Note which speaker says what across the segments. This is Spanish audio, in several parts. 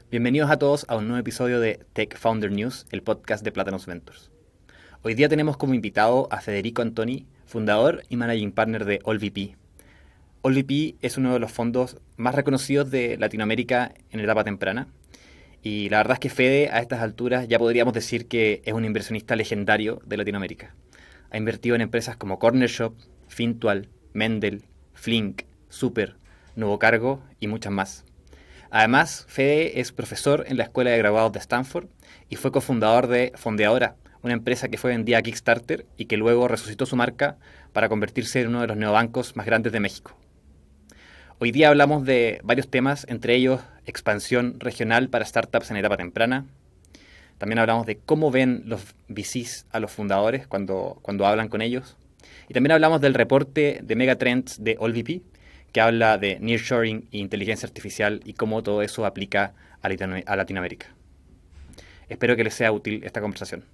Speaker 1: Bienvenidos a todos a un nuevo episodio de Tech Founder News, el podcast de Platanus Ventures. Hoy día tenemos como invitado a Federico Antoni, fundador y managing partner de AllVP. AllVP es uno de los fondos más reconocidos de Latinoamérica en etapa temprana. Y la verdad es que Fede, a estas alturas, ya podríamos decir que es un inversionista legendario de Latinoamérica. Ha invertido en empresas como Cornershop, Fintual, Mendel, Flink, Super, Nuevo Cargo y muchas más. Además, Fede es profesor en la Escuela de Graduados de Stanford y fue cofundador de Fondeadora, una empresa que fue vendida a Kickstarter y que luego resucitó su marca para convertirse en uno de los neobancos más grandes de México. Hoy día hablamos de varios temas, entre ellos expansión regional para startups en etapa temprana. También hablamos de cómo ven los VCs a los fundadores cuando hablan con ellos. Y también hablamos del reporte de Megatrends de AllVP, que habla de nearshoring e inteligencia artificial y cómo todo eso aplica a Latinoamérica. Espero que les sea útil esta conversación.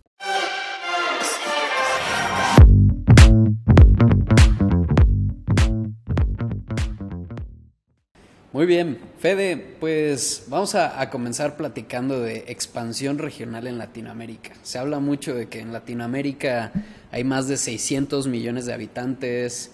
Speaker 2: Muy bien, Fede, pues vamos a comenzar platicando de expansión regional en Latinoamérica. Se habla mucho de que en Latinoamérica hay más de 600 millones de habitantes.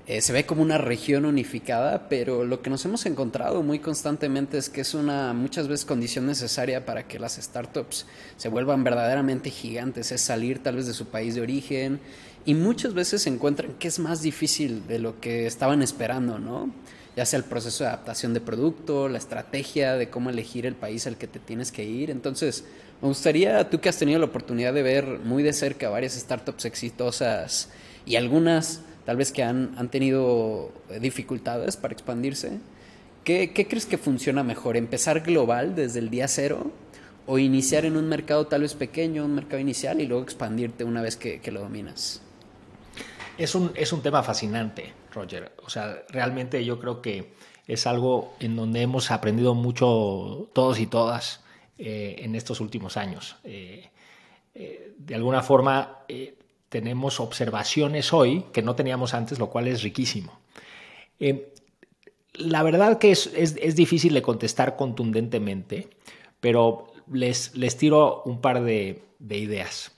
Speaker 2: Se ve como una región unificada, pero lo que nos hemos encontrado muy constantemente es que es una muchas veces condición necesaria para que las startups se vuelvan verdaderamente gigantes, es salir tal vez de su país de origen, y muchas veces se encuentran que es más difícil de lo que estaban esperando, ¿no? Ya sea el proceso de adaptación de producto, la estrategia de cómo elegir el país al que te tienes que ir. Entonces, me gustaría, tú que has tenido la oportunidad de ver muy de cerca varias startups exitosas y algunas tal vez que han tenido dificultades para expandirse, ¿qué crees que funciona mejor? ¿Empezar global desde el día cero o iniciar en un mercado tal vez pequeño, un mercado inicial, y luego expandirte una vez que lo dominas?
Speaker 3: Es un tema fascinante, Roger. O sea, realmente yo creo que es algo en donde hemos aprendido mucho todos y todas en estos últimos años. De alguna forma tenemos observaciones hoy que no teníamos antes, lo cual es riquísimo. La verdad que es difícil de contestar contundentemente, pero les tiro un par de ideas.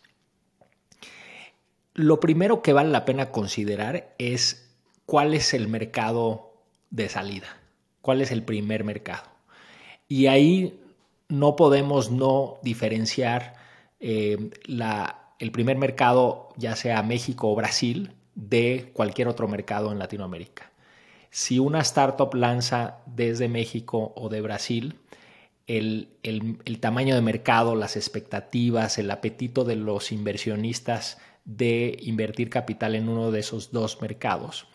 Speaker 3: Lo primero que vale la pena considerar es cuál es el mercado de salida, cuál es el primer mercado. Y ahí no podemos no diferenciar el primer mercado, ya sea México o Brasil, de cualquier otro mercado en Latinoamérica. Si una startup lanza desde México o de Brasil, el tamaño de mercado, las expectativas, el apetito de los inversionistas de invertir capital en uno de esos dos mercados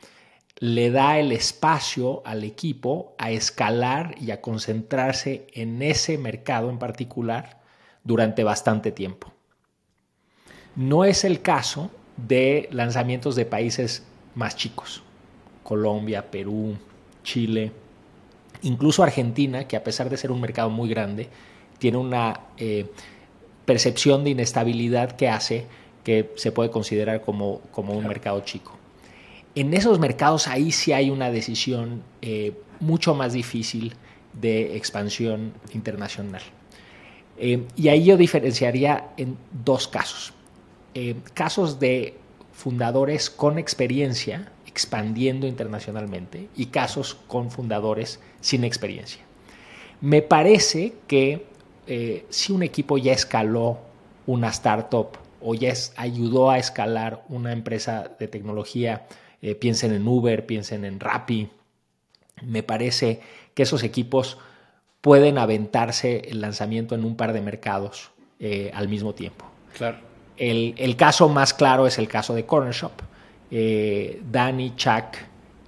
Speaker 3: le da el espacio al equipo a escalar y a concentrarse en ese mercado en particular durante bastante tiempo. No es el caso de lanzamientos de países más chicos, Colombia, Perú, Chile, incluso Argentina, que a pesar de ser un mercado muy grande, tiene una percepción de inestabilidad que hace que se puede considerar como un mercado chico. En esos mercados ahí sí hay una decisión mucho más difícil de expansión internacional. Y ahí yo diferenciaría en dos casos. Casos de fundadores con experiencia expandiendo internacionalmente y casos con fundadores sin experiencia. Me parece que si un equipo ya escaló una startup o ya ayudó a escalar una empresa de tecnología, piensen en Uber, piensen en Rappi, me parece que esos equipos pueden aventarse el lanzamiento en un par de mercados al mismo tiempo.
Speaker 2: Claro.
Speaker 3: El caso más claro es el caso de Cornershop. Dani, Chuck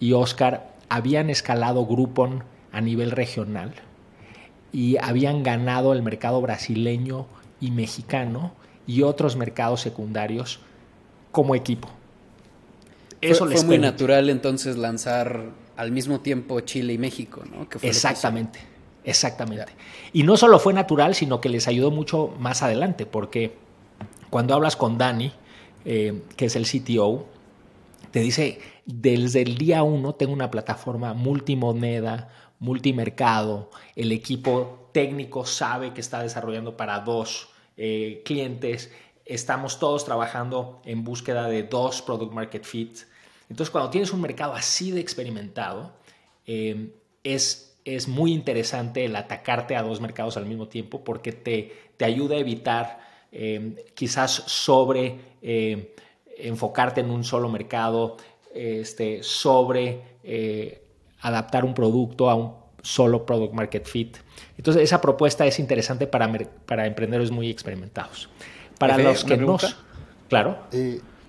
Speaker 3: y Oscar habían escalado Groupon a nivel regional y habían ganado el mercado brasileño y mexicano y otros mercados secundarios como equipo.
Speaker 2: Eso fue muy natural entonces lanzar al mismo tiempo Chile y México, ¿no? Que fue
Speaker 3: exactamente. Y no solo fue natural, sino que les ayudó mucho más adelante, porque cuando hablas con Dani, que es el CTO, te dice, desde el día 1 tengo una plataforma multimoneda, multimercado, el equipo técnico sabe que está desarrollando para 2 clientes, estamos todos trabajando en búsqueda de 2 product market fit. Entonces, cuando tienes un mercado así de experimentado, es muy interesante el atacarte a 2 mercados al mismo tiempo, porque te ayuda a evitar quizás sobre enfocarte en un solo mercado, sobre adaptar un producto a un solo product market fit. Entonces, esa propuesta es interesante para emprendedores muy experimentados. Para los que no... Claro.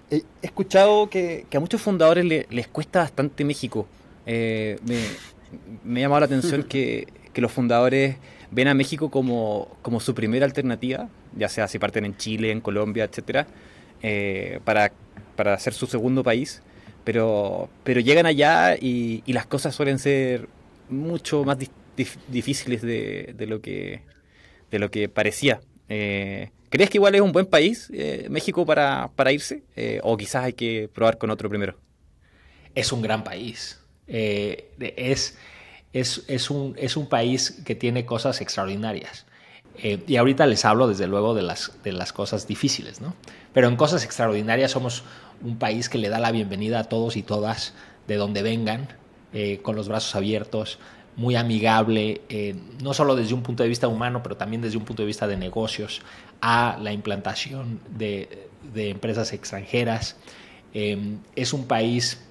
Speaker 1: He escuchado que a muchos fundadores les cuesta bastante México. Me ha llamado la atención que los fundadores ven a México como su primera alternativa, ya sea si parten en Chile, en Colombia, etcétera, para hacer su segundo país, pero llegan allá y las cosas suelen ser mucho más difíciles de lo que parecía. ¿Crees que igual es un buen país, México, para irse? ¿O quizás hay que probar con otro primero?
Speaker 3: Es un gran país. Es un país que tiene cosas extraordinarias. Y ahorita les hablo desde luego de las cosas difíciles, ¿no? Pero en cosas extraordinarias somos un país que le da la bienvenida a todos y todas de donde vengan, con los brazos abiertos, muy amigable, no solo desde un punto de vista humano, pero también desde un punto de vista de negocios, a la implantación de empresas extranjeras. Es un país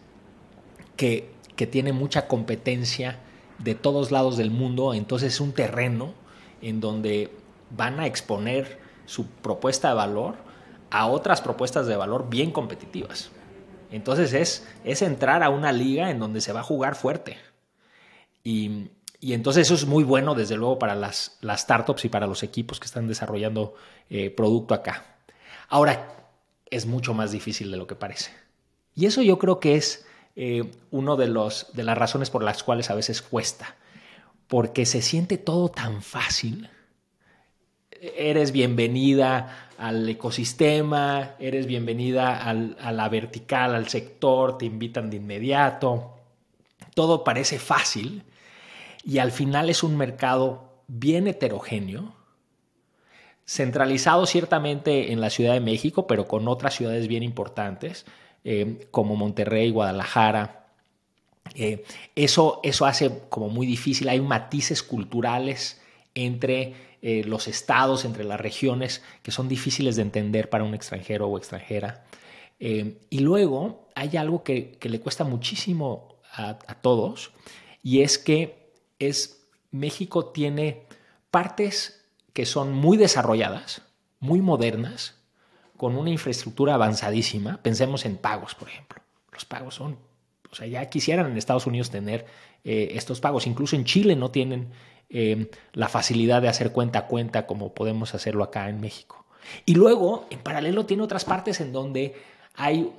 Speaker 3: que tiene mucha competencia de todos lados del mundo, entonces es un terreno en donde van a exponer su propuesta de valor a otras propuestas de valor bien competitivas. Entonces es entrar a una liga en donde se va a jugar fuerte. Y entonces eso es muy bueno, desde luego, para las startups y para los equipos que están desarrollando producto acá. Ahora, es mucho más difícil de lo que parece. Y eso yo creo que es uno de las razones por las cuales a veces cuesta. Porque se siente todo tan fácil. Eres bienvenida al ecosistema, eres bienvenida a la vertical, al sector, te invitan de inmediato. Todo parece fácil. Y al final es un mercado bien heterogéneo, centralizado ciertamente en la Ciudad de México, pero con otras ciudades bien importantes, como Monterrey, Guadalajara. Eso hace como muy difícil. Hay matices culturales entre los estados, entre las regiones, que son difíciles de entender para un extranjero o extranjera. Y luego hay algo que le cuesta muchísimo a todos, y es que México tiene partes que son muy desarrolladas, muy modernas, con una infraestructura avanzadísima. Pensemos en pagos, por ejemplo. Los pagos son, o sea, ya quisieran en Estados Unidos tener estos pagos. Incluso en Chile no tienen la facilidad de hacer cuenta a cuenta como podemos hacerlo acá en México. Y luego, en paralelo, tiene otras partes en donde hay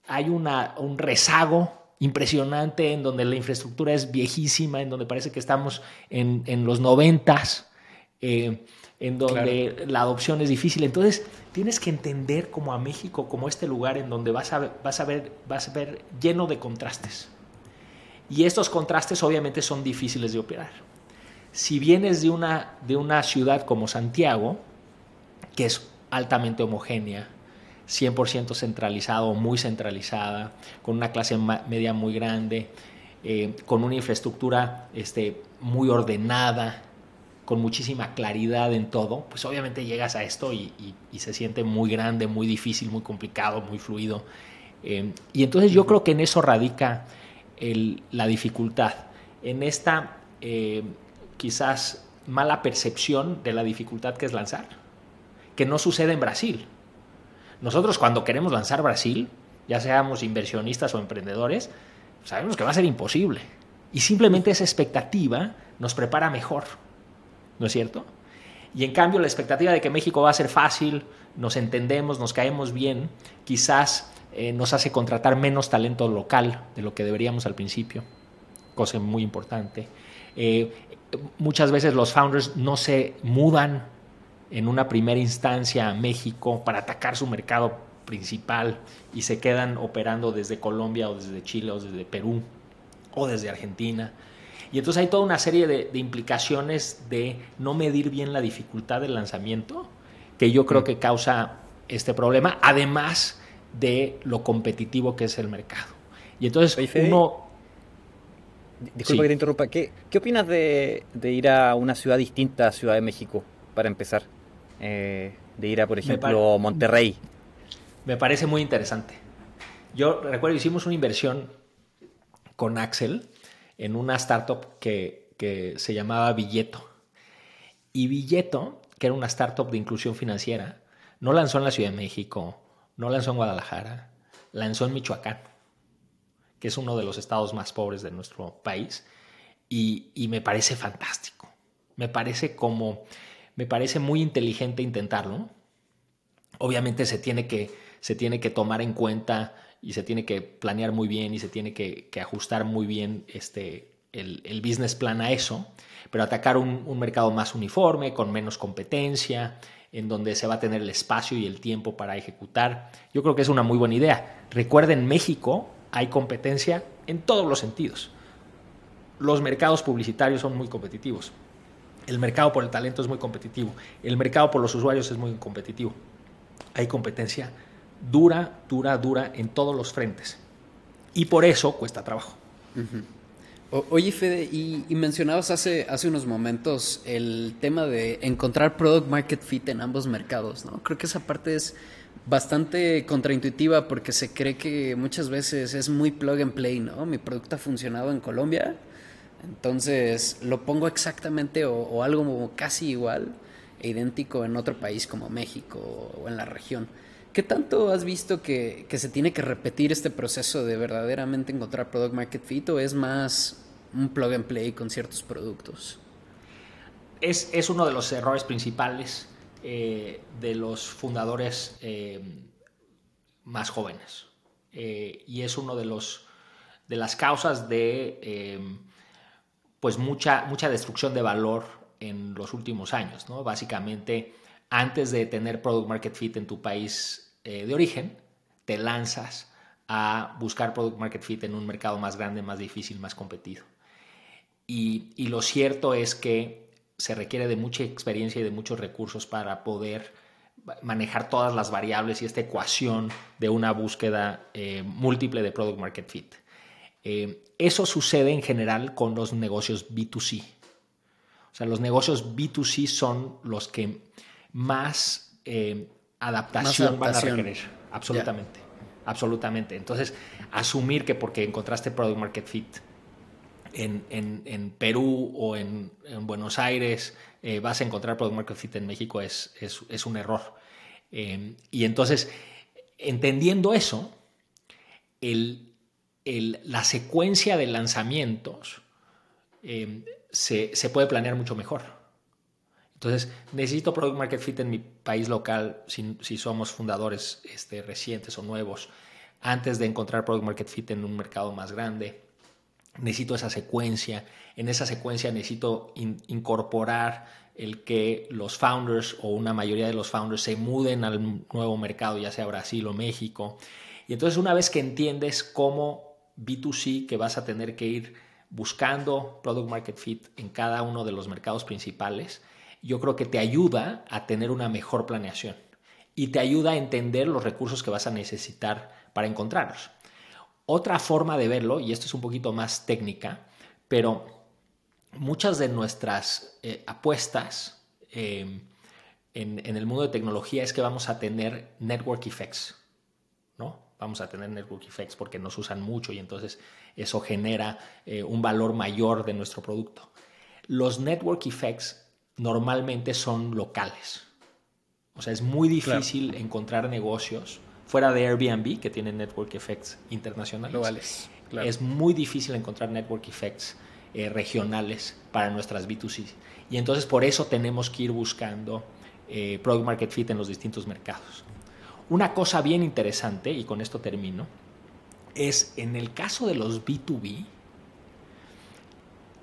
Speaker 3: un rezago impresionante, en donde la infraestructura es viejísima, en donde parece que estamos en los 90s, en donde claro, la adopción es difícil. Entonces tienes que entender como a México como este lugar en donde vas a ver lleno de contrastes. Y estos contrastes obviamente son difíciles de operar. Si vienes de una ciudad como Santiago, que es altamente homogénea, 100% centralizado, muy centralizada, con una clase media muy grande, con una infraestructura muy ordenada, con muchísima claridad en todo, pues obviamente llegas a esto y se siente muy grande, muy difícil, muy complicado, muy fluido. Y entonces yo creo que en eso radica la dificultad, en esta quizás mala percepción de la dificultad que es lanzar, que no sucede en Brasil. Nosotros cuando queremos lanzar Brasil, ya seamos inversionistas o emprendedores, sabemos que va a ser imposible. Y simplemente esa expectativa nos prepara mejor, ¿no es cierto? Y en cambio la expectativa de que México va a ser fácil, nos entendemos, nos caemos bien, quizás nos hace contratar menos talento local de lo que deberíamos al principio, cosa muy importante. Muchas veces los founders no se mudan en una primera instancia a México para atacar su mercado principal y se quedan operando desde Colombia o desde Chile o desde Perú o desde Argentina. Y entonces hay toda una serie de implicaciones de no medir bien la dificultad del lanzamiento, que yo creo que causa este problema, además de lo competitivo que es el mercado. Y entonces
Speaker 1: Oye, Fede, disculpa
Speaker 3: Sí.
Speaker 1: que te interrumpa. ¿Qué opinas de ir a una ciudad distinta a Ciudad de México, para empezar? De ir a, por
Speaker 3: Me, par-
Speaker 1: ejemplo, Monterrey.
Speaker 3: Me parece muy interesante. Yo recuerdo, hicimos una inversión con Axel en una startup que se llamaba Billeto. Y Billeto, que era una startup de inclusión financiera, no lanzó en la Ciudad de México, no lanzó en Guadalajara, lanzó en Michoacán, que es uno de los estados más pobres de nuestro país, y me parece fantástico. Me parece muy inteligente intentarlo. Obviamente se tiene que tomar en cuenta y se tiene que planear muy bien y se tiene que ajustar muy bien el business plan a eso, pero atacar un mercado más uniforme, con menos competencia, en donde se va a tener el espacio y el tiempo para ejecutar. Yo creo que es una muy buena idea. Recuerden, en México hay competencia en todos los sentidos. Los mercados publicitarios son muy competitivos. El mercado por el talento es muy competitivo. El mercado por los usuarios es muy competitivo. Hay competencia dura en todos los frentes. Y por eso cuesta trabajo.
Speaker 2: Oye, Fede, y mencionabas hace unos momentos el tema de encontrar product market fit en ambos mercados, ¿no? Creo que esa parte es bastante contraintuitiva porque se cree que muchas veces es muy plug and play, ¿no? Mi producto ha funcionado en Colombia, entonces lo pongo exactamente o algo casi igual e idéntico en otro país como México o en la región. ¿Qué tanto has visto que se tiene que repetir este proceso de verdaderamente encontrar product market fit o es más un plug and play con ciertos productos?
Speaker 3: Es uno de los errores principales de los fundadores más jóvenes. Y es uno de las causas de pues mucha destrucción de valor en los últimos años, ¿no? Básicamente, antes de tener product market fit en tu país de origen, te lanzas a buscar product market fit en un mercado más grande, más difícil, más competido. Y lo cierto es que se requiere de mucha experiencia y de muchos recursos para poder manejar todas las variables y esta ecuación de una búsqueda múltiple de product market fit. Eso sucede en general con los negocios B2C. O sea, los negocios B2C son los que más adaptación van a requerir. Absolutamente. Yeah. Absolutamente. Entonces, asumir que porque encontraste product market fit en Perú o en Buenos Aires vas a encontrar product market fit en México es un error. Y entonces, entendiendo eso, la secuencia de lanzamientos se puede planear mucho mejor. Entonces, necesito product market fit en mi país local si somos fundadores recientes o nuevos, antes de encontrar product market fit en un mercado más grande. Necesito esa secuencia. En esa secuencia necesito incorporar el que los founders o una mayoría de los founders se muden al nuevo mercado, ya sea Brasil o México. Y entonces, una vez que entiendes cómo B2C, que vas a tener que ir buscando product market fit en cada uno de los mercados principales, yo creo que te ayuda a tener una mejor planeación y te ayuda a entender los recursos que vas a necesitar para encontrarlos. Otra forma de verlo, y esto es un poquito más técnica, pero muchas de nuestras apuestas en el mundo de tecnología es que vamos a tener network effects, ¿no? Vamos a tener network effects porque nos usan mucho y entonces eso genera un valor mayor de nuestro producto. Los network effects normalmente son locales. O sea, es muy difícil encontrar negocios fuera de Airbnb que tienen network effects internacionales.
Speaker 2: Globales, claro.
Speaker 3: Es muy difícil encontrar network effects regionales para nuestras B2C. Y entonces por eso tenemos que ir buscando product market fit en los distintos mercados. Una cosa bien interesante, y con esto termino, es en el caso de los B2B,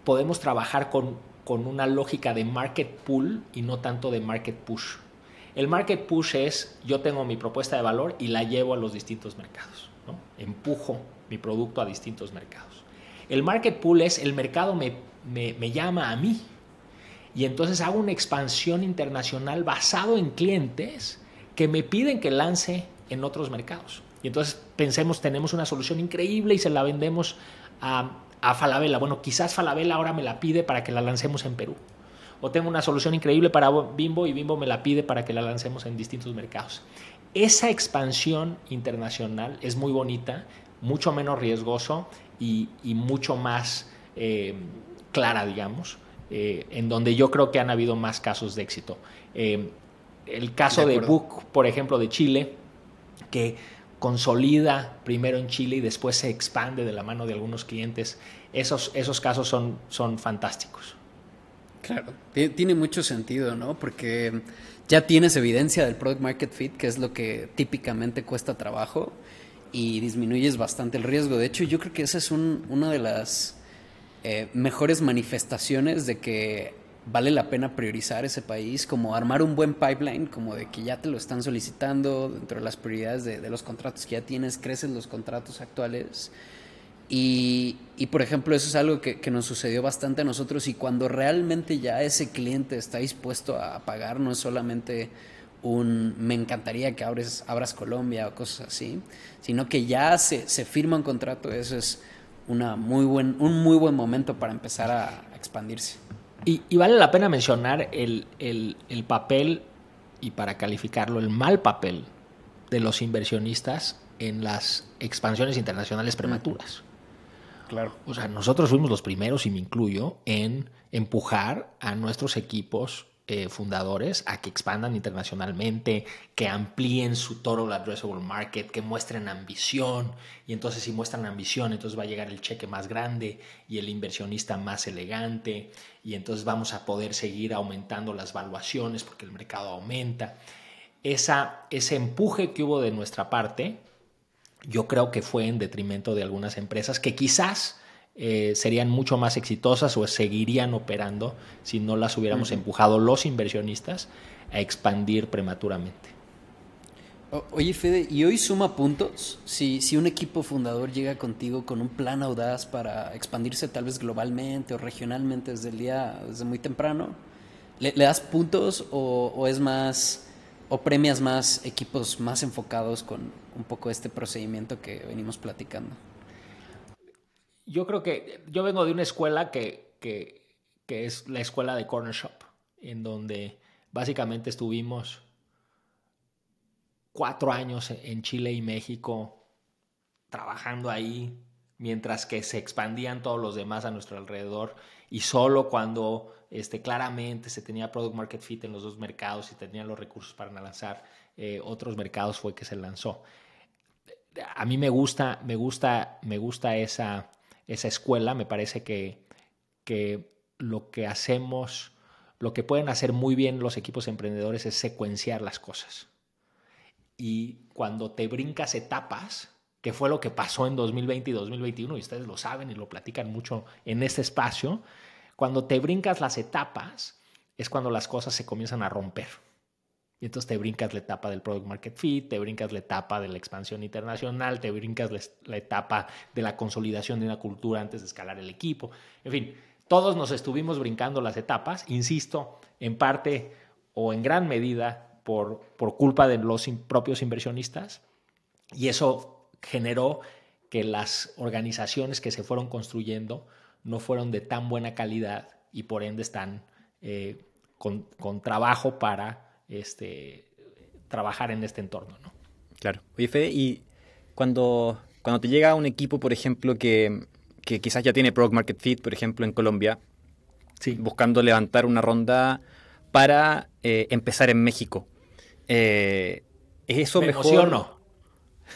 Speaker 3: podemos trabajar con una lógica de market pull y no tanto de market push. El market push es, yo tengo mi propuesta de valor y la llevo a los distintos mercados, ¿no? Empujo mi producto a distintos mercados. El market pull es, el mercado me me llama a mí. Y entonces hago una expansión internacional basado en clientes que me piden que lance en otros mercados. Y entonces pensemos, tenemos una solución increíble y se la vendemos a Falabella. Bueno, quizás Falabella ahora me la pide para que la lancemos en Perú. O tengo una solución increíble para Bimbo y Bimbo me la pide para que la lancemos en distintos mercados. Esa expansión internacional es muy bonita, mucho menos riesgoso y mucho más clara, digamos, en donde yo creo que han habido más casos de éxito. El caso de Book, por ejemplo, de Chile, que consolida primero en Chile y después se expande de la mano de algunos clientes. Esos casos son fantásticos.
Speaker 2: Claro, tiene mucho sentido, ¿no? Porque ya tienes evidencia del product market fit, que es lo que típicamente cuesta trabajo, y disminuyes bastante el riesgo. De hecho, yo creo que esa es una de las mejores manifestaciones de que vale la pena priorizar ese país, como armar un buen pipeline, como de que ya te lo están solicitando dentro de las prioridades de los contratos que ya tienes, creces los contratos actuales. Y por ejemplo, eso es algo que nos sucedió bastante a nosotros, y cuando realmente ya ese cliente está dispuesto a pagar, no es solamente me encantaría que abras Colombia o cosas así, sino que ya se firma un contrato. Eso es un muy buen momento para empezar a expandirse.
Speaker 3: Y vale la pena mencionar el papel, y para calificarlo, el mal papel de los inversionistas en las expansiones internacionales prematuras.
Speaker 2: Claro.
Speaker 3: O sea, nosotros fuimos los primeros, y me incluyo, en empujar a nuestros equipos fundadores a que expandan internacionalmente, que amplíen su total addressable market, que muestren ambición. Y entonces, si muestran ambición, entonces va a llegar el cheque más grande y el inversionista más elegante, y entonces vamos a poder seguir aumentando las valuaciones porque el mercado aumenta. Ese empuje que hubo de nuestra parte, yo creo que fue en detrimento de algunas empresas que quizás serían mucho más exitosas o seguirían operando si no las hubiéramos empujado los inversionistas a expandir prematuramente.
Speaker 2: Oye, Fede, ¿y hoy suma puntos si un equipo fundador llega contigo con un plan audaz para expandirse tal vez globalmente o regionalmente desde muy temprano? ¿Le das puntos o es más, o premias más equipos más enfocados con un poco este procedimiento que venimos platicando?
Speaker 3: Yo creo que yo vengo de una escuela que es la escuela de Corner Shop, en donde básicamente estuvimos 4 años en Chile y México trabajando ahí, mientras que se expandían todos los demás a nuestro alrededor, y solo cuando claramente se tenía product market fit en los dos mercados y tenían los recursos para lanzar otros mercados fue que se lanzó. A mí me gusta esa escuela. Me parece que lo que hacemos, lo que pueden hacer muy bien los equipos emprendedores es secuenciar las cosas. Y cuando te brincas etapas, que fue lo que pasó en 2020 y 2021, y ustedes lo saben y lo platican mucho en este espacio, cuando te brincas las etapas es cuando las cosas se comienzan a romper. Y entonces te brincas la etapa del product market fit, te brincas la etapa de la expansión internacional, te brincas la etapa de la consolidación de una cultura antes de escalar el equipo. En fin, todos nos estuvimos brincando las etapas, insisto, en parte o en gran medida por culpa de los propios inversionistas, y eso generó que las organizaciones que se fueron construyendo no fueron de tan buena calidad y por ende están con trabajo para trabajar en este entorno, ¿no?
Speaker 1: Claro. Oye, Fede, y cuando te llega un equipo, por ejemplo, que quizás ya tiene product market fit, por ejemplo, en Colombia,
Speaker 3: sí,
Speaker 1: buscando levantar una ronda para empezar en México, ¿es eso mejor?
Speaker 3: Me emociono.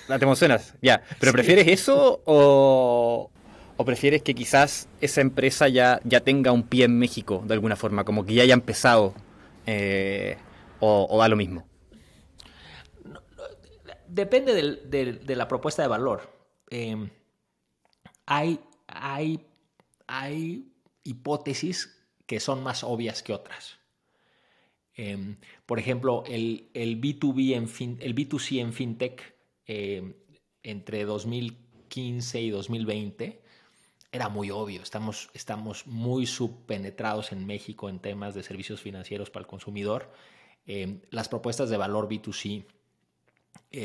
Speaker 1: ¿Te emocionas? Ya. ¿Pero sí, prefieres eso o prefieres que quizás esa empresa ya tenga un pie en México de alguna forma, como que ya haya empezado, o da lo mismo?
Speaker 3: Depende de la propuesta de valor. Hay hipótesis que son más obvias que otras. Por ejemplo, el B2B el B2C en fintech entre 2015 y 2020 era muy obvio. Estamos muy subpenetrados en México en temas de servicios financieros para el consumidor. Las propuestas de valor B2C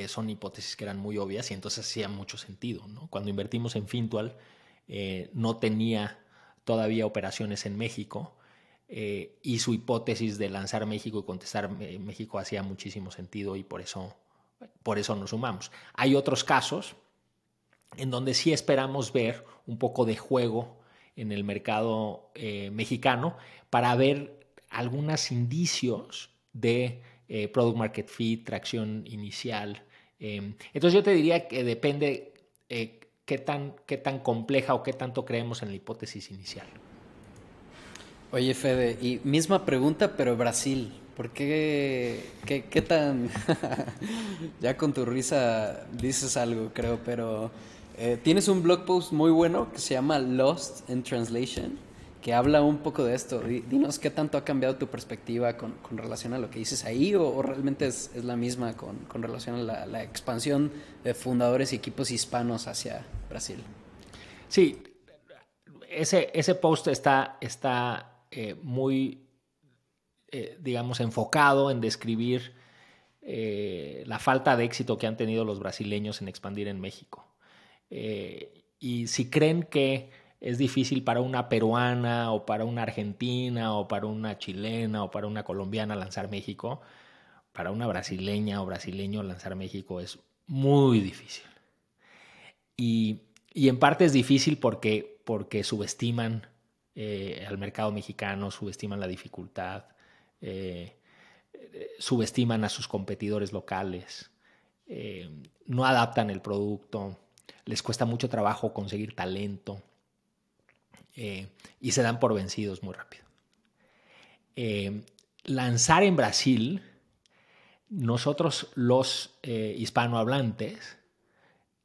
Speaker 3: son hipótesis que eran muy obvias y entonces hacía mucho sentido, ¿no? Cuando invertimos en Fintual, no tenía todavía operaciones en México, y su hipótesis de lanzar México y contestar México hacía muchísimo sentido y por eso nos sumamos. Hay otros casos en donde sí esperamos ver un poco de juego en el mercado mexicano para ver algunos indicios de product market fit, tracción inicial. Entonces yo te diría que depende qué tan compleja o qué tanto creemos en la hipótesis inicial.
Speaker 2: Oye, Fede, y misma pregunta, pero Brasil. ¿Por qué? ¿Qué tan...? Ya con tu risa dices algo, creo, pero... tienes un blog post muy bueno que se llama Lost in Translation, que habla un poco de esto. Dinos qué tanto ha cambiado tu perspectiva con relación a lo que dices ahí, o realmente es la misma con relación a la expansión de fundadores y equipos hispanos hacia Brasil.
Speaker 3: Sí, ese post está muy, digamos, enfocado en describir la falta de éxito que han tenido los brasileños en expandir en México. Y si creen que es difícil para una peruana o para una argentina o para una chilena o para una colombiana lanzar México, para una brasileña o brasileño lanzar México es muy difícil. Y en parte es difícil porque subestiman al mercado mexicano, subestiman la dificultad, subestiman a sus competidores locales, no adaptan el producto, les cuesta mucho trabajo conseguir talento, y se dan por vencidos muy rápido. Lanzar en Brasil, nosotros los hispanohablantes,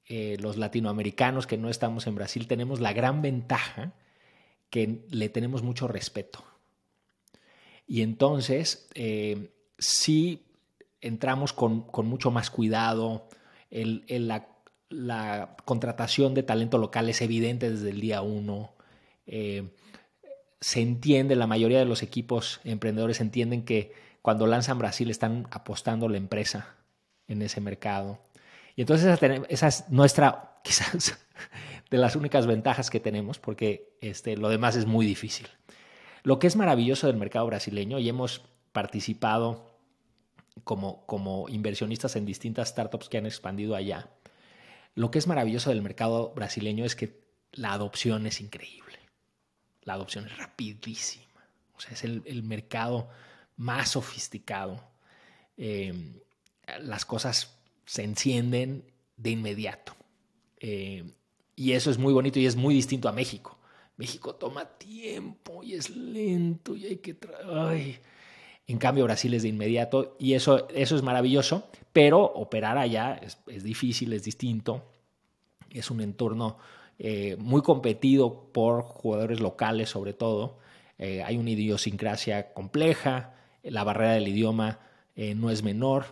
Speaker 3: los latinoamericanos que no estamos en Brasil, tenemos la gran ventaja que le tenemos mucho respeto. Y entonces, sí entramos con mucho más cuidado. La contratación de talento local es evidente desde el día 1. Se entiende, la mayoría de los equipos emprendedores entienden que cuando lanzan Brasil están apostando la empresa en ese mercado. Y entonces esa es nuestra, quizás, de las únicas ventajas que tenemos, porque lo demás es muy difícil. Lo que es maravilloso del mercado brasileño, y hemos participado como inversionistas en distintas startups que han expandido allá, lo que es maravilloso del mercado brasileño es que la adopción es increíble. La adopción es rapidísima. O sea, es el mercado más sofisticado. Las cosas se encienden de inmediato. Y eso es muy bonito y es muy distinto a México. México toma tiempo y es lento y hay que... En cambio, Brasil es de inmediato y eso es maravilloso, pero operar allá es difícil, es distinto. Es un entorno muy competido por jugadores locales, sobre todo. Hay una idiosincrasia compleja, la barrera del idioma no es menor.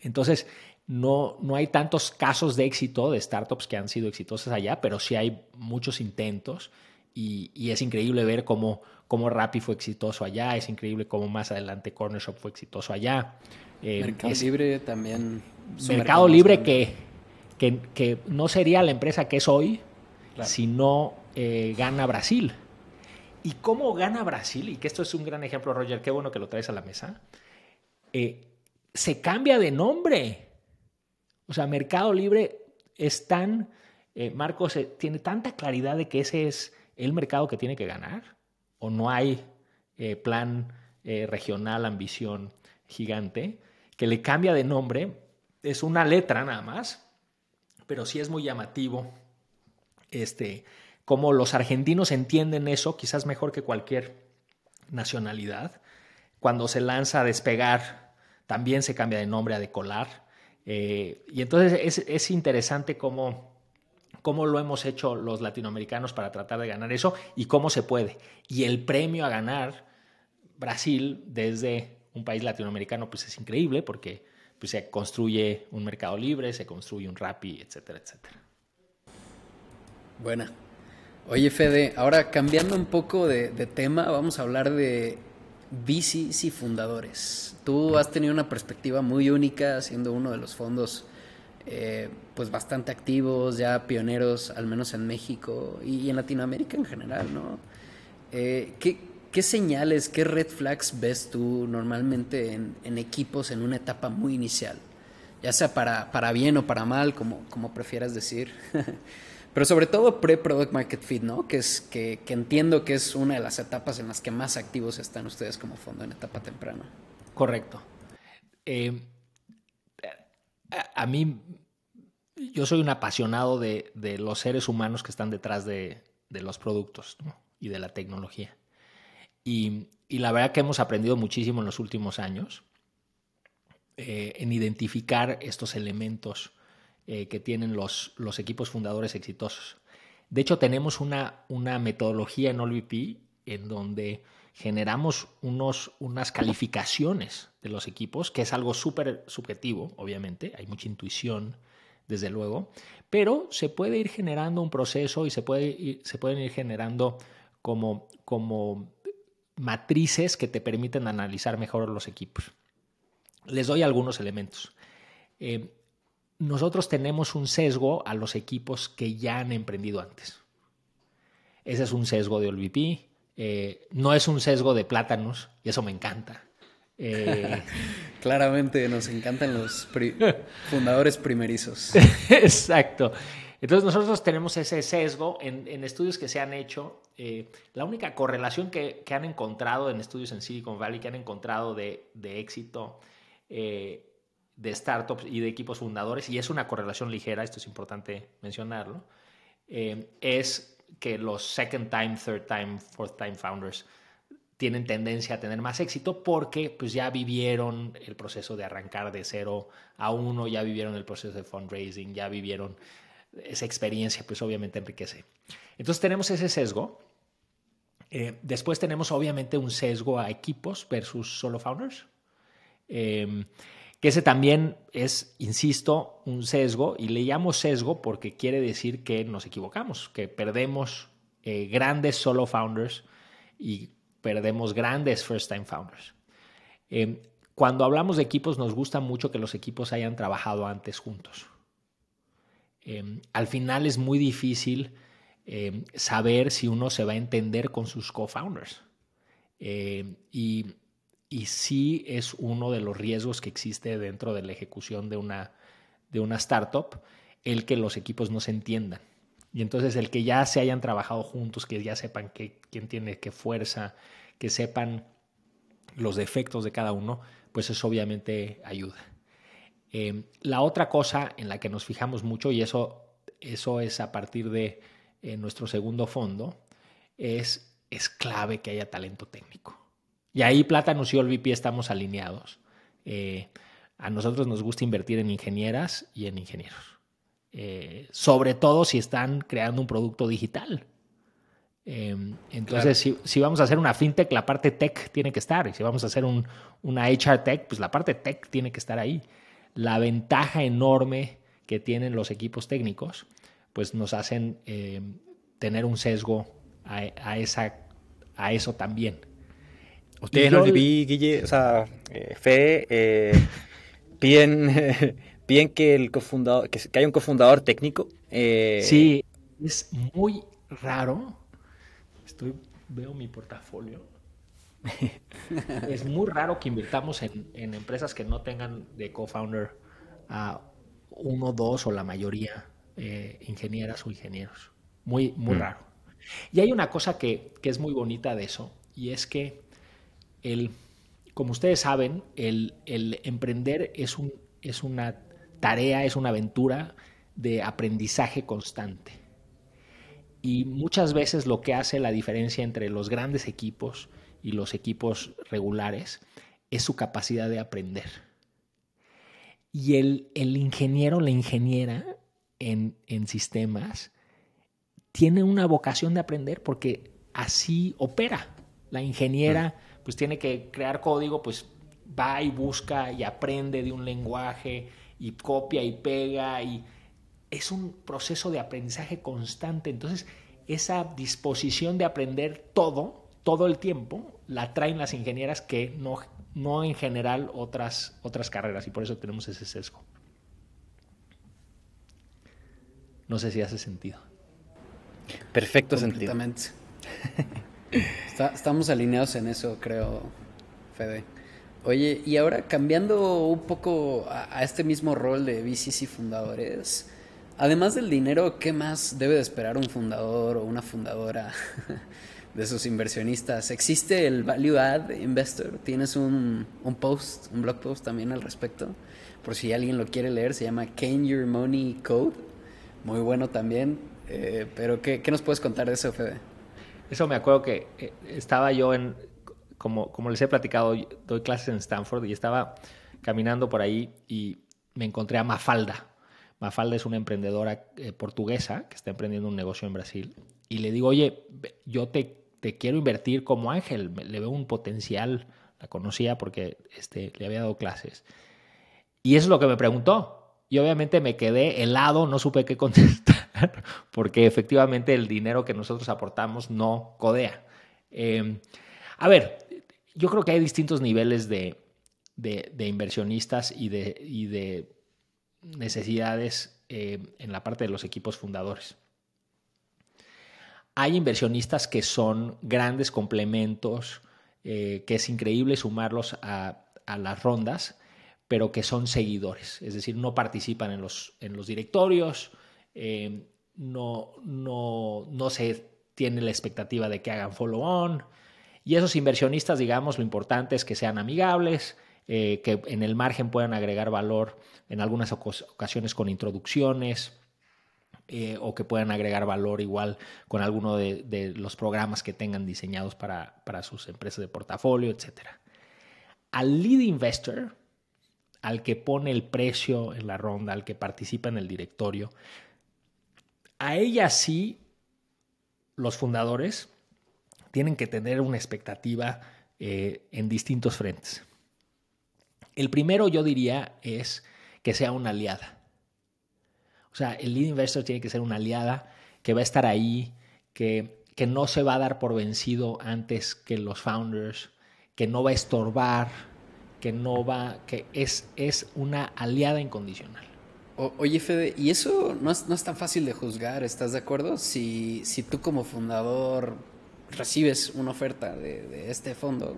Speaker 3: Entonces, no hay tantos casos de éxito de startups que han sido exitosas allá, pero sí hay muchos intentos y es increíble ver cómo Rappi fue exitoso allá, es increíble cómo más adelante Cornershop fue exitoso allá.
Speaker 2: Mercado Libre también.
Speaker 3: Mercado Libre que no sería la empresa que es hoy, claro, si no gana Brasil. ¿Y cómo gana Brasil? Y que esto es un gran ejemplo, Roger, qué bueno que lo traes a la mesa. Se cambia de nombre. O sea, Mercado Libre es tan... Marcos tiene tanta claridad de que ese es el mercado que tiene que ganar, o no hay plan regional, ambición gigante, que le cambia de nombre. Es una letra nada más, pero sí es muy llamativo cómo los argentinos entienden eso, quizás mejor que cualquier nacionalidad. Cuando se lanza a Despegar, también se cambia de nombre a Decolar. Y entonces es interesante cómo lo hemos hecho los latinoamericanos para tratar de ganar eso y cómo se puede. Y el premio a ganar Brasil desde un país latinoamericano pues es increíble porque pues, se construye un Mercado Libre, se construye un Rappi, etcétera, etcétera.
Speaker 2: Buena. Oye, Fede, ahora cambiando un poco de tema, vamos a hablar de VCs y fundadores. Tú has tenido una perspectiva muy única, siendo uno de los fondos pues bastante activos, ya pioneros, al menos en México y en Latinoamérica en general, ¿no? ¿Qué señales, qué red flags ves tú normalmente en equipos en una etapa muy inicial? Ya sea para bien o para mal, como prefieras decir. Pero sobre todo pre-product market fit, ¿no? Que entiendo que es una de las etapas en las que más activos están ustedes como fondo en etapa temprana.
Speaker 3: Correcto. A mí, yo soy un apasionado de los seres humanos que están detrás de los productos, ¿no? Y de la tecnología. Y la verdad que hemos aprendido muchísimo en los últimos años en identificar estos elementos que tienen los equipos fundadores exitosos. De hecho, tenemos una metodología en OLVP en donde generamos unas calificaciones de los equipos, que es algo súper subjetivo, obviamente, hay mucha intuición, desde luego, pero se puede ir generando un proceso y se pueden ir generando como matrices que te permiten analizar mejor los equipos. Les doy algunos elementos. Nosotros tenemos un sesgo a los equipos que ya han emprendido antes. Ese es un sesgo de OLVP. No es un sesgo de plátanos, y eso me encanta.
Speaker 2: Claramente nos encantan los fundadores primerizos.
Speaker 3: Exacto. Entonces nosotros tenemos ese sesgo en estudios que se han hecho. La única correlación que han encontrado en estudios en Silicon Valley, que han encontrado de éxito de startups y de equipos fundadores, y es una correlación ligera, esto es importante mencionarlo, es que los second time, third time, fourth time founders tienen tendencia a tener más éxito porque pues, ya vivieron el proceso de arrancar de 0 a 1, ya vivieron el proceso de fundraising, ya vivieron esa experiencia, pues obviamente enriquece. Entonces tenemos ese sesgo. Después tenemos obviamente un sesgo a equipos versus solo founders. Que ese también es, insisto, un sesgo, y le llamo sesgo porque quiere decir que nos equivocamos, que perdemos grandes solo founders y perdemos grandes first time founders. Cuando hablamos de equipos, nos gusta mucho que los equipos hayan trabajado antes juntos. Al final es muy difícil saber si uno se va a entender con sus co-founders. Y sí es uno de los riesgos que existe dentro de la ejecución de una startup, el que los equipos no se entiendan. Y entonces el que ya se hayan trabajado juntos, que ya sepan quién tiene qué fuerza, que sepan los defectos de cada uno, pues eso obviamente ayuda. La otra cosa en la que nos fijamos mucho, y eso es a partir de nuestro segundo fondo, es clave que haya talento técnico. Y ahí Plátanos y OLVP estamos alineados. A nosotros nos gusta invertir en ingenieras y en ingenieros. Sobre todo si están creando un producto digital. Entonces, claro, si vamos a hacer una fintech, la parte tech tiene que estar. Y si vamos a hacer una HR tech, pues la parte tech tiene que estar ahí. La ventaja enorme que tienen los equipos técnicos, pues nos hacen tener un sesgo a eso también.
Speaker 1: Ustedes en OLVP, Guille, o sea, Fede, piden que el cofundador, que haya un cofundador técnico.
Speaker 3: Sí, es muy raro. Veo mi portafolio. Es muy raro que invirtamos en empresas que no tengan de co-founder a 1, 2 o la mayoría ingenieras o ingenieros. Muy raro. Y hay una cosa que es muy bonita de eso, y es que como ustedes saben, el emprender es una tarea, es una aventura de aprendizaje constante. Y muchas veces lo que hace la diferencia entre los grandes equipos y los equipos regulares es su capacidad de aprender. Y el ingeniero, la ingeniera en sistemas, tiene una vocación de aprender porque así opera. La ingeniera pues tiene que crear código, pues va y busca y aprende de un lenguaje y copia y pega, y es un proceso de aprendizaje constante. Entonces esa disposición de aprender todo el tiempo, la traen las ingenieras que no en general otras carreras, y por eso tenemos ese sesgo. No sé si hace sentido.
Speaker 1: Perfecto
Speaker 2: completamente sentido. Estamos alineados en eso, creo, Fede. Oye, y ahora cambiando un poco a este mismo rol de VCs y fundadores, además del dinero, ¿qué más debe de esperar un fundador o una fundadora de sus inversionistas? ¿Existe el Value Add Investor? ¿Tienes un blog post también al respecto? Por si alguien lo quiere leer, se llama Can Your Money Code. Muy bueno también. Pero ¿qué nos puedes contar de eso, Fede?
Speaker 3: Eso me acuerdo que estaba yo como les he platicado, doy clases en Stanford y estaba caminando por ahí y me encontré a Mafalda. Mafalda es una emprendedora portuguesa que está emprendiendo un negocio en Brasil. Y le digo, oye, yo te quiero invertir como Ángel, le veo un potencial. La conocía porque le había dado clases. Y eso es lo que me preguntó. Y obviamente me quedé helado, no supe qué contestar, porque efectivamente el dinero que nosotros aportamos no codea. A ver, yo creo que hay distintos niveles de inversionistas y de necesidades en la parte de los equipos fundadores. Hay inversionistas que son grandes complementos, que es increíble sumarlos a las rondas, pero que son seguidores, es decir, no participan en los directorios, no se tiene la expectativa de que hagan follow-on, y esos inversionistas, digamos, lo importante es que sean amigables, que en el margen puedan agregar valor en algunas ocasiones con introducciones, o que puedan agregar valor igual con alguno de los programas que tengan diseñados para sus empresas de portafolio, etc. Al lead investor, al que pone el precio en la ronda, al que participa en el directorio, a ella sí los fundadores tienen que tener una expectativa en distintos frentes. El primero, yo diría, es que sea una aliada. O sea, el lead investor tiene que ser una aliada que va a estar ahí, que no se va a dar por vencido antes que los founders, que no va a estorbar, que es una aliada incondicional.
Speaker 2: Oye, Fede, y eso no es tan fácil de juzgar, ¿estás de acuerdo? Si tú como fundador recibes una oferta de este fondo,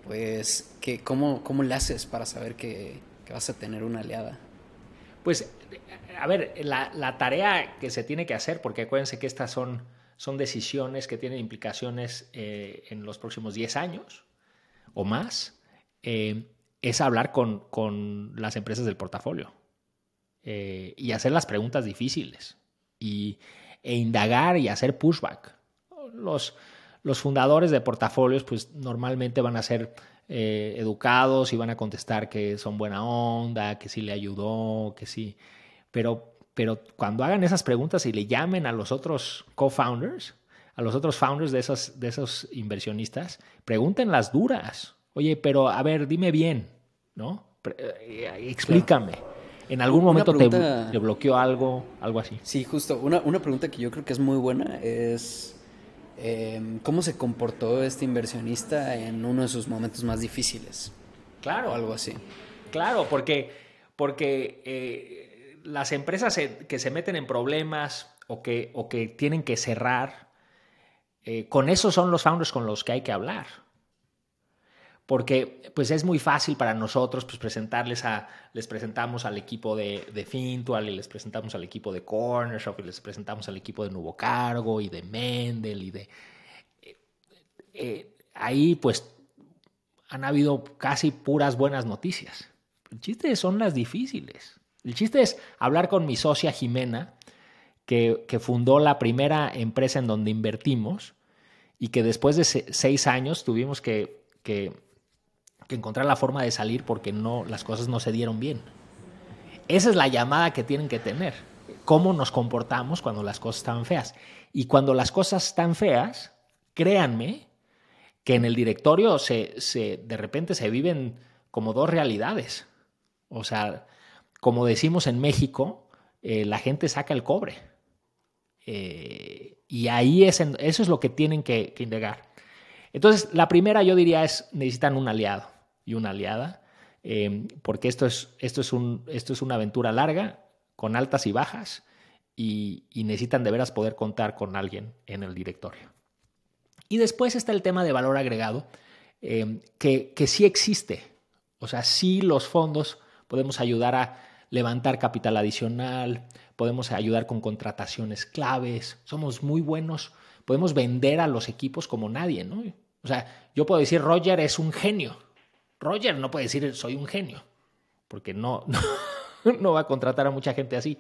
Speaker 2: pues ¿cómo le haces para saber que vas a tener una aliada?
Speaker 3: Pues, a ver, la tarea que se tiene que hacer, porque acuérdense que estas son decisiones que tienen implicaciones en los próximos 10 años o más, es hablar con las empresas del portafolio y hacer las preguntas difíciles e indagar y hacer pushback. Los fundadores de portafolios pues normalmente van a ser educados y van a contestar que son buena onda, que sí le ayudó, que sí. Pero cuando hagan esas preguntas y le llamen a los otros co-founders, a los otros founders de esos inversionistas, pregunten las duras. Oye, pero a ver, dime bien, ¿no? Explícame. Claro. ¿En algún momento te bloqueó algo así?
Speaker 2: Sí, justo. Una pregunta que yo creo que es muy buena es ¿cómo se comportó este inversionista en uno de sus momentos más difíciles?
Speaker 3: Claro.
Speaker 2: O algo así.
Speaker 3: Claro, porque las empresas que se meten en problemas o que tienen que cerrar, con esos son los founders con los que hay que hablar. Porque pues es muy fácil para nosotros pues, les presentamos al equipo de Fintual y les presentamos al equipo de Cornershop y les presentamos al equipo de Nuevo Cargo y de Mendel y ahí pues han habido casi puras buenas noticias. El chiste son las difíciles. El chiste es hablar con mi socia Jimena, que fundó la primera empresa en donde invertimos y que después de 6 años tuvimos que encontrar la forma de salir porque las cosas no se dieron bien. Esa es la llamada que tienen que tener. Cómo nos comportamos cuando las cosas están feas. Y cuando las cosas están feas, créanme que en el directorio de repente se viven como dos realidades. O sea, como decimos en México, la gente saca el cobre. Y ahí eso es lo que tienen que indagar. Entonces, la primera yo diría necesitan un aliado y una aliada, porque esto es una aventura larga, con altas y bajas, y necesitan de veras poder contar con alguien en el directorio. Y después está el tema de valor agregado, que sí existe. O sea, sí los fondos podemos ayudar a levantar capital adicional, podemos ayudar con contrataciones claves, somos muy buenos, podemos vender a los equipos como nadie, ¿no? O sea, yo puedo decir Roger es un genio. Roger no puede decir soy un genio, porque no va a contratar a mucha gente así.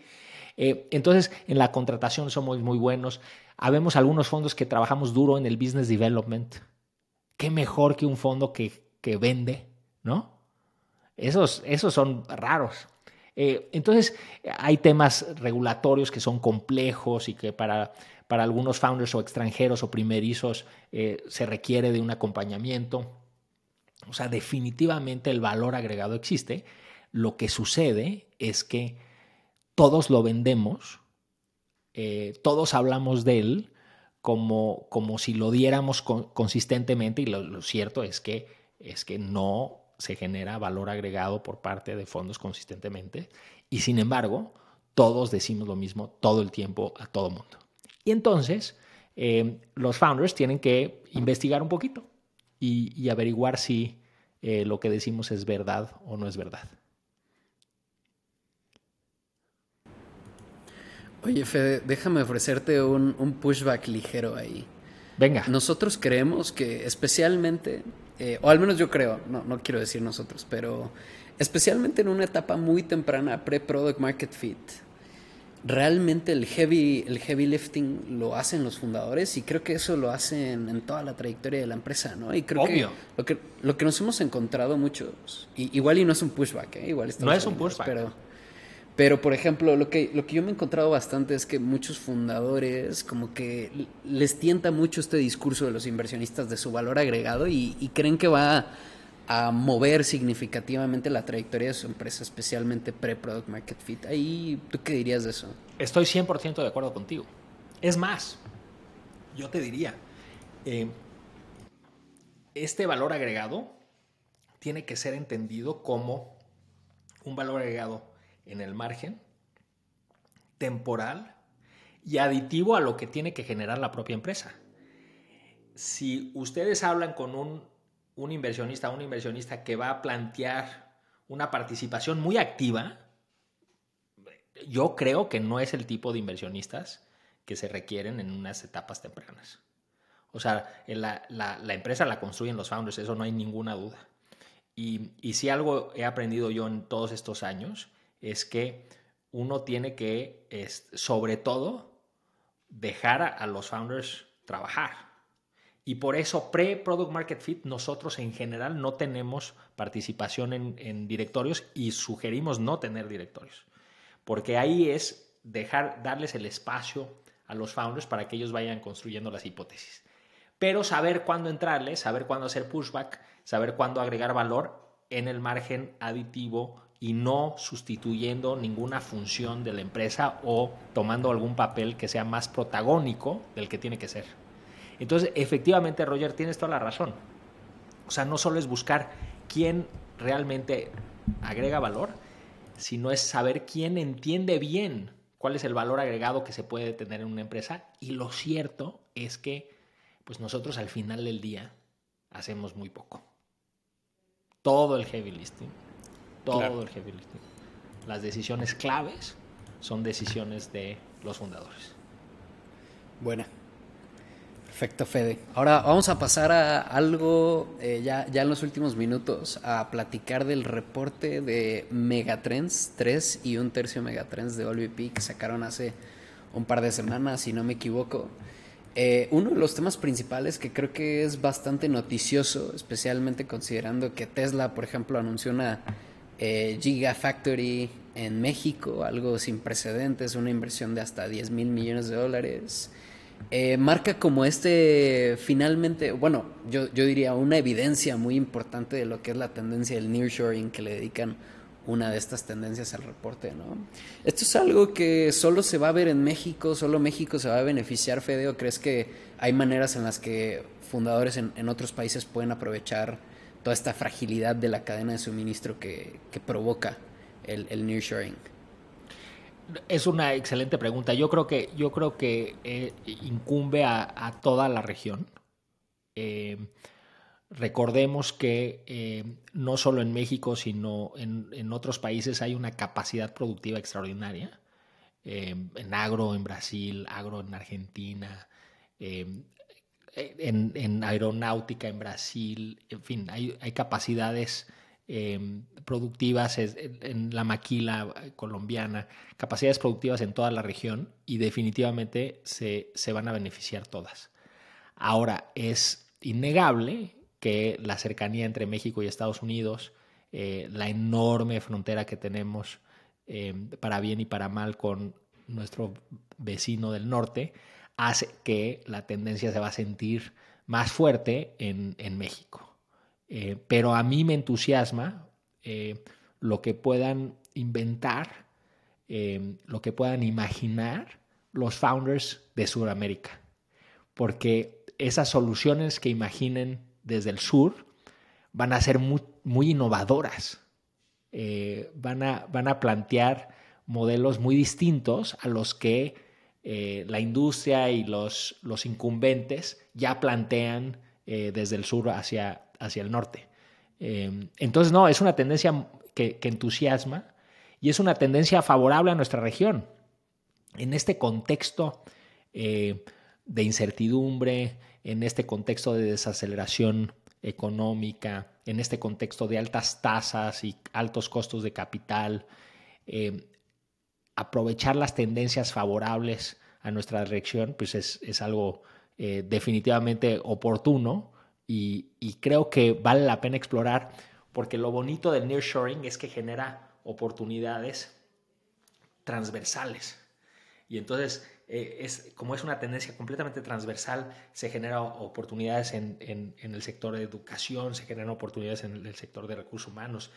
Speaker 3: Entonces, en la contratación somos muy buenos. Habemos algunos fondos que trabajamos duro en el business development. Qué mejor que un fondo que vende, ¿no? Esos son raros. Entonces, hay temas regulatorios que son complejos y que para algunos founders o extranjeros o primerizos se requiere de un acompañamiento. O sea, definitivamente el valor agregado existe. Lo que sucede es que todos lo vendemos, todos hablamos de él como si lo diéramos consistentemente, y lo cierto es que no se genera valor agregado por parte de fondos consistentemente, y sin embargo todos decimos lo mismo todo el tiempo a todo mundo. Y entonces los founders tienen que investigar un poquito y averiguar si lo que decimos es verdad o no es verdad.
Speaker 2: Oye, Fede, déjame ofrecerte un pushback ligero ahí.
Speaker 3: Venga.
Speaker 2: Nosotros creemos que especialmente, o al menos yo creo, no quiero decir nosotros, pero especialmente en una etapa muy temprana, pre-product market fit, realmente el heavy lifting lo hacen los fundadores, y creo que eso lo hacen en toda la trayectoria de la empresa, ¿no? Y creo
Speaker 3: Obvio.
Speaker 2: que lo que nos hemos encontrado muchos, igual y no es un pushback, igual
Speaker 3: no es un pushback,
Speaker 2: pero, por ejemplo, lo que yo me he encontrado bastante es que muchos fundadores como que les tienta mucho este discurso de los inversionistas de su valor agregado, y creen que va a mover significativamente la trayectoria de su empresa, especialmente pre-product market fit. Ahí, ¿tú qué dirías de eso?
Speaker 3: Estoy 100% de acuerdo contigo. Es más, yo te diría, este valor agregado tiene que ser entendido como un valor agregado en el margen, temporal y aditivo a lo que tiene que generar la propia empresa. Si ustedes hablan con un inversionista que va a plantear una participación muy activa, yo creo que no es el tipo de inversionistas que se requieren en unas etapas tempranas. O sea, la empresa la construyen los founders, eso no hay ninguna duda. Y si algo he aprendido yo en todos estos años es que uno tiene que, sobre todo, dejar a los founders trabajar. Y por eso, pre-product market fit, nosotros en general no tenemos participación en directorios, y sugerimos no tener directorios. Porque ahí es darles el espacio a los founders para que ellos vayan construyendo las hipótesis. Pero saber cuándo entrarles, saber cuándo hacer pushback, saber cuándo agregar valor en el margen aditivo y no sustituyendo ninguna función de la empresa o tomando algún papel que sea más protagónico del que tiene que ser. Entonces, efectivamente, Roger, tienes toda la razón. O sea, no solo es buscar quién realmente agrega valor, sino es saber quién entiende bien cuál es el valor agregado que se puede tener en una empresa. Y lo cierto es que pues nosotros al final del día hacemos muy poco. Todo el heavy lifting, las decisiones claves son decisiones de los fundadores.
Speaker 2: Buena. Perfecto, Fede. Ahora vamos a pasar a algo ya en los últimos minutos, a platicar del reporte de Megatrends 3 y 1/3 Megatrends de OLVP que sacaron hace un par de semanas, si no me equivoco. Uno de los temas principales que creo que es bastante noticioso, especialmente considerando que Tesla, por ejemplo, anunció una Gigafactory en México, algo sin precedentes, una inversión de hasta $10 mil millones. Marca como finalmente, bueno, yo diría una evidencia muy importante de lo que es la tendencia del nearshoring, que le dedican una de estas tendencias al reporte, ¿no? ¿Esto es algo que solo se va a ver en México, solo México se va a beneficiar, Fede, o crees que hay maneras en las que fundadores en otros países pueden aprovechar toda esta fragilidad de la cadena de suministro que provoca el nearshoring?
Speaker 3: Es una excelente pregunta. Yo creo que incumbe a toda la región. Recordemos que no solo en México, sino en otros países hay una capacidad productiva extraordinaria. En agro en Brasil, agro en Argentina, en aeronáutica en Brasil, en fin, hay capacidades productivas en la maquila colombiana, capacidades productivas en toda la región y definitivamente se van a beneficiar todas. Ahora, es innegable que la cercanía entre México y Estados Unidos, la enorme frontera que tenemos para bien y para mal con nuestro vecino del norte, hace que la tendencia se va a sentir más fuerte en México. Pero a mí me entusiasma lo que puedan inventar, lo que puedan imaginar los founders de Sudamérica. Porque esas soluciones que imaginen desde el sur van a ser muy, muy innovadoras. Van a plantear modelos muy distintos a los que la industria y los incumbentes ya plantean desde el sur hacia el norte. Entonces, no, es una tendencia que entusiasma y es una tendencia favorable a nuestra región. En este contexto de incertidumbre, en este contexto de desaceleración económica, en este contexto de altas tasas y altos costos de capital, aprovechar las tendencias favorables a nuestra región, pues es algo definitivamente oportuno y creo que vale la pena explorar, porque lo bonito del nearshoring es que genera oportunidades transversales. Y entonces, como es una tendencia completamente transversal, se generan oportunidades en el sector de educación, se generan oportunidades en el sector de recursos humanos,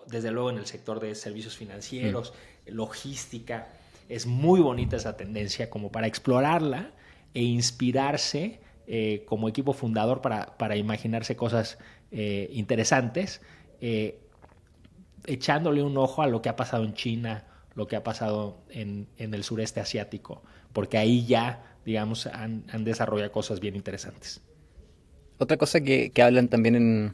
Speaker 3: desde luego en el sector de servicios financieros, logística. Es muy bonita esa tendencia como para explorarla e inspirarse como equipo fundador para imaginarse cosas interesantes, echándole un ojo a lo que ha pasado en China, lo que ha pasado en el sureste asiático, porque ahí ya, digamos, han desarrollado cosas bien interesantes.
Speaker 1: Otra cosa que hablan también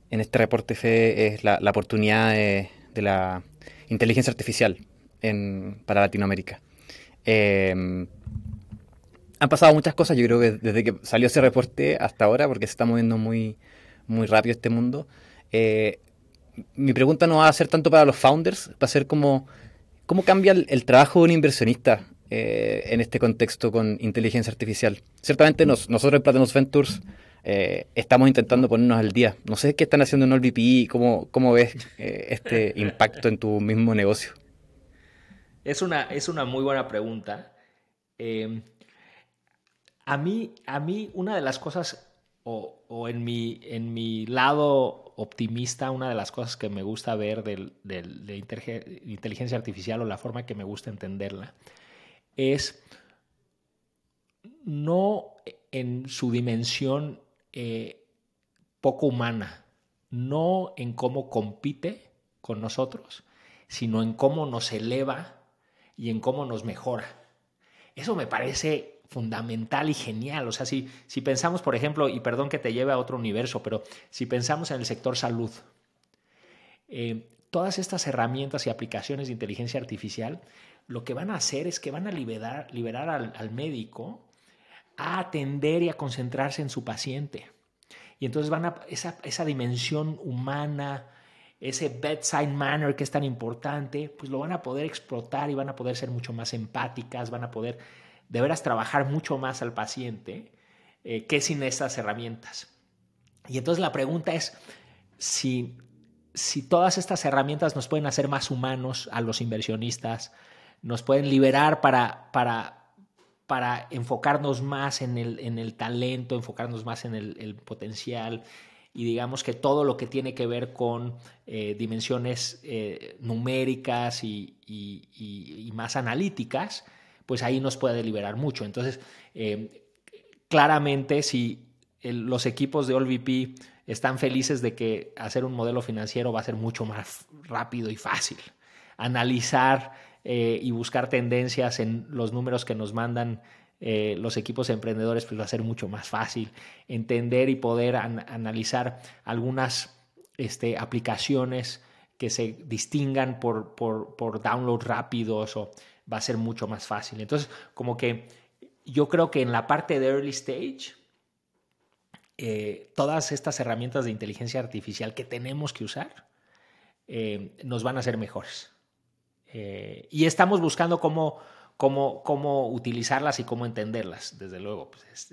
Speaker 1: en este reporte, Fede, es la oportunidad de la inteligencia artificial para Latinoamérica. Han pasado muchas cosas, yo creo que desde que salió ese reporte hasta ahora, porque se está moviendo muy, muy rápido este mundo. Mi pregunta no va a ser tanto para los founders, va a ser ¿cómo cambia el trabajo de un inversionista en este contexto con inteligencia artificial? Ciertamente nosotros en Platinum Ventures estamos intentando ponernos al día. No sé qué están haciendo en OLVP, cómo ves este impacto en tu mismo negocio.
Speaker 3: Es una muy buena pregunta. A mí una de las cosas, o en mi lado optimista, una de las cosas que me gusta ver de inteligencia artificial, o la forma que me gusta entenderla, es no en su dimensión poco humana, no en cómo compite con nosotros, sino en cómo nos eleva y en cómo nos mejora. Eso me parece fundamental y genial. O sea, si pensamos, por ejemplo, y perdón que te lleve a otro universo, pero si pensamos en el sector salud, todas estas herramientas y aplicaciones de inteligencia artificial lo que van a hacer es que van a liberar al médico a atender y a concentrarse en su paciente. Y entonces esa dimensión humana, ese bedside manner que es tan importante, pues lo van a poder explotar y van a poder ser mucho más empáticas, van a poder de veras trabajar mucho más al paciente que sin estas herramientas. Y entonces la pregunta es si todas estas herramientas nos pueden hacer más humanos a los inversionistas, nos pueden liberar para enfocarnos más en el talento, enfocarnos más en el potencial, y digamos que todo lo que tiene que ver con dimensiones numéricas y más analíticas, pues ahí nos puede liberar mucho. Entonces, claramente, si los equipos de AllVP están felices de que hacer un modelo financiero va a ser mucho más rápido y fácil. Analizar y buscar tendencias en los números que nos mandan los equipos emprendedores, pues va a ser mucho más fácil. Entender y poder analizar algunas aplicaciones que se distingan por downloads rápidos, o va a ser mucho más fácil. Entonces, como que yo creo que en la parte de early stage, todas estas herramientas de inteligencia artificial que tenemos que usar nos van a hacer mejores. Y estamos buscando cómo utilizarlas y cómo entenderlas. Desde luego, pues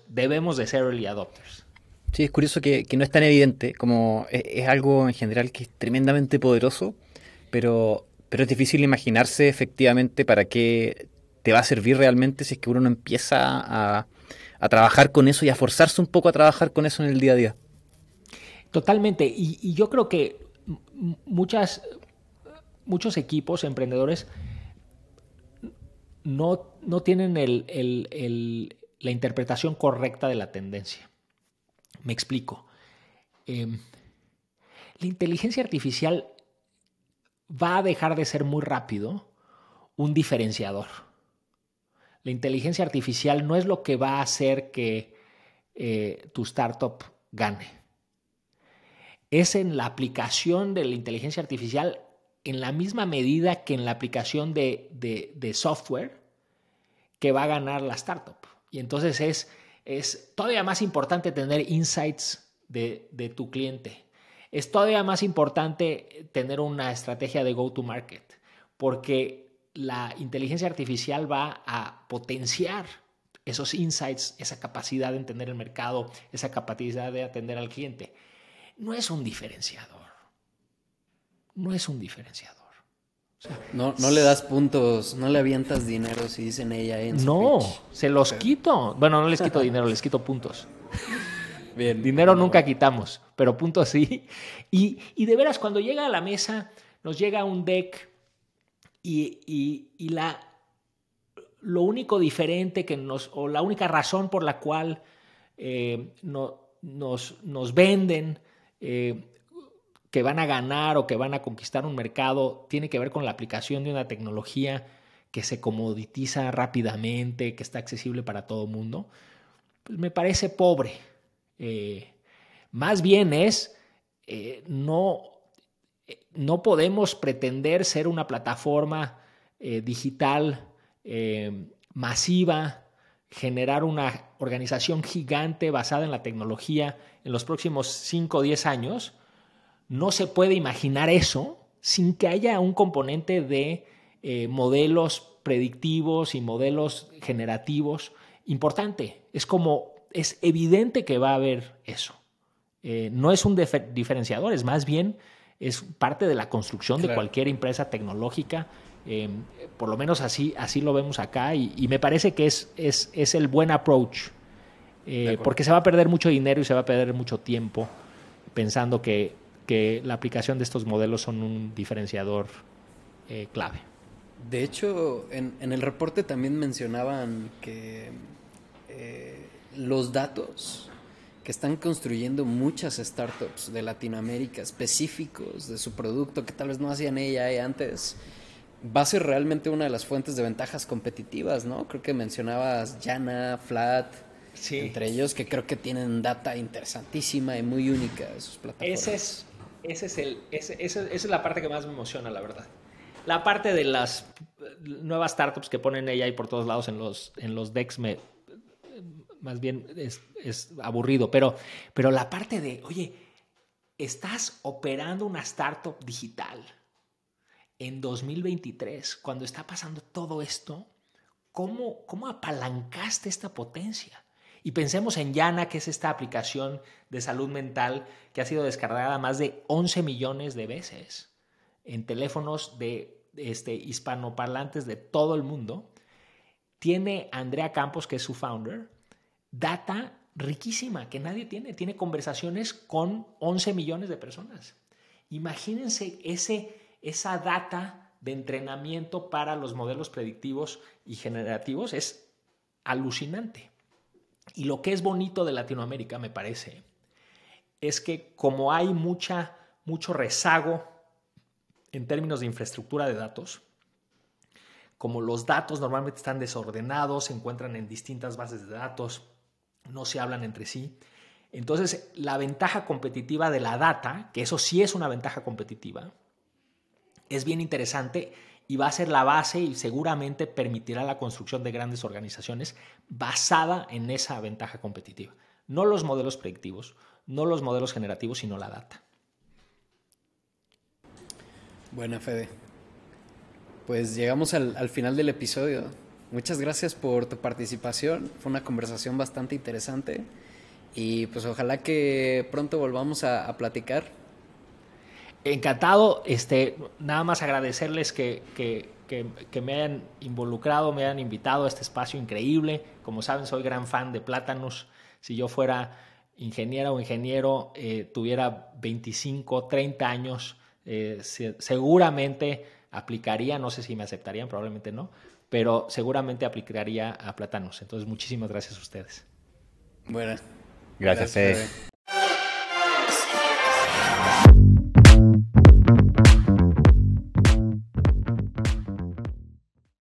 Speaker 3: debemos de ser early adopters.
Speaker 1: Sí, es curioso que no es tan evidente, como es algo en general que es tremendamente poderoso, pero es difícil imaginarse efectivamente para qué te va a servir realmente si es que uno no empieza a trabajar con eso y a forzarse un poco a trabajar con eso en el día a día.
Speaker 3: Totalmente. Y yo creo que muchos equipos emprendedores no tienen la interpretación correcta de la tendencia. Me explico. La inteligencia artificial va a dejar de ser muy rápido un diferenciador. La inteligencia artificial no es lo que va a hacer que tu startup gane. Es en la aplicación de la inteligencia artificial en la misma medida que en la aplicación de software que va a ganar la startup. Y entonces es todavía más importante tener insights de tu cliente. Es todavía más importante tener una estrategia de go-to-market, porque la inteligencia artificial va a potenciar esos insights, esa capacidad de entender el mercado, esa capacidad de atender al cliente. No es un diferenciador. No es un diferenciador. O sea,
Speaker 2: no le das puntos, no le avientas dinero si dicen ella en su
Speaker 3: no,
Speaker 2: pitch.
Speaker 3: se los quito. Bueno, no les quito dinero, les quito puntos.
Speaker 2: Bien.
Speaker 3: Dinero nunca quitamos, pero puntos sí. Y de veras, cuando llega a la mesa, nos llega un deck y lo único diferente o la única razón por la cual nos venden que van a ganar o que van a conquistar un mercado tiene que ver con la aplicación de una tecnología que se comoditiza rápidamente, que está accesible para todo el mundo, pues me parece pobre. Más bien no podemos pretender ser una plataforma digital masiva, generar una organización gigante basada en la tecnología en los próximos 5 o 10 años. No se puede imaginar eso sin que haya un componente de modelos predictivos y modelos generativos importante. Es evidente que va a haber eso. No es un diferenciador, es más bien es parte de la construcción de cualquier empresa tecnológica. Por lo menos así lo vemos acá y me parece que es el buen approach, porque se va a perder mucho dinero y se va a perder mucho tiempo pensando que la aplicación de estos modelos son un diferenciador clave.
Speaker 2: De hecho, en el reporte también mencionaban que los datos que están construyendo muchas startups de Latinoamérica específicos de su producto que tal vez no hacían AI antes, va a ser realmente una de las fuentes de ventajas competitivas, ¿no? Creo que mencionabas Jana, Flat, sí, entre ellos, que creo que tienen data interesantísima y muy única de sus plataformas.
Speaker 3: Esa es la parte que más me emociona, la verdad. La parte de las nuevas startups que ponen AI por todos lados en los decks más bien es aburrido, pero la parte de, oye, estás operando una startup digital en 2023, cuando está pasando todo esto, ¿cómo apalancaste esta potencia? Y pensemos en Jana, que es esta aplicación de salud mental que ha sido descargada más de 11 millones de veces en teléfonos de hispanoparlantes de todo el mundo. Tiene Andrea Campos, que es su founder, data riquísima que nadie tiene. Tiene conversaciones con 11 millones de personas. Imagínense esa data de entrenamiento para los modelos predictivos y generativos. Es alucinante. Y lo que es bonito de Latinoamérica, me parece, es que como hay mucho rezago en términos de infraestructura de datos, como los datos normalmente están desordenados, se encuentran en distintas bases de datos, no se hablan entre sí. Entonces, la ventaja competitiva de la data, que eso sí es una ventaja competitiva, es bien interesante y va a ser la base y seguramente permitirá la construcción de grandes organizaciones basada en esa ventaja competitiva. No los modelos predictivos, no los modelos generativos, sino la data.
Speaker 2: Bueno, Fede, pues llegamos al final del episodio. Muchas gracias por tu participación. Fue una conversación bastante interesante y pues ojalá que pronto volvamos a platicar.
Speaker 3: Encantado. Nada más agradecerles que me hayan involucrado, me hayan invitado a este espacio increíble. Como saben, soy gran fan de Plátanos. Si yo fuera ingeniera o ingeniero, tuviera 25, 30 años, seguramente aplicaría, no sé si me aceptarían, probablemente no, pero seguramente aplicaría a Plátanos. Entonces, muchísimas gracias a ustedes.
Speaker 2: Bueno,
Speaker 1: Gracias, Fede.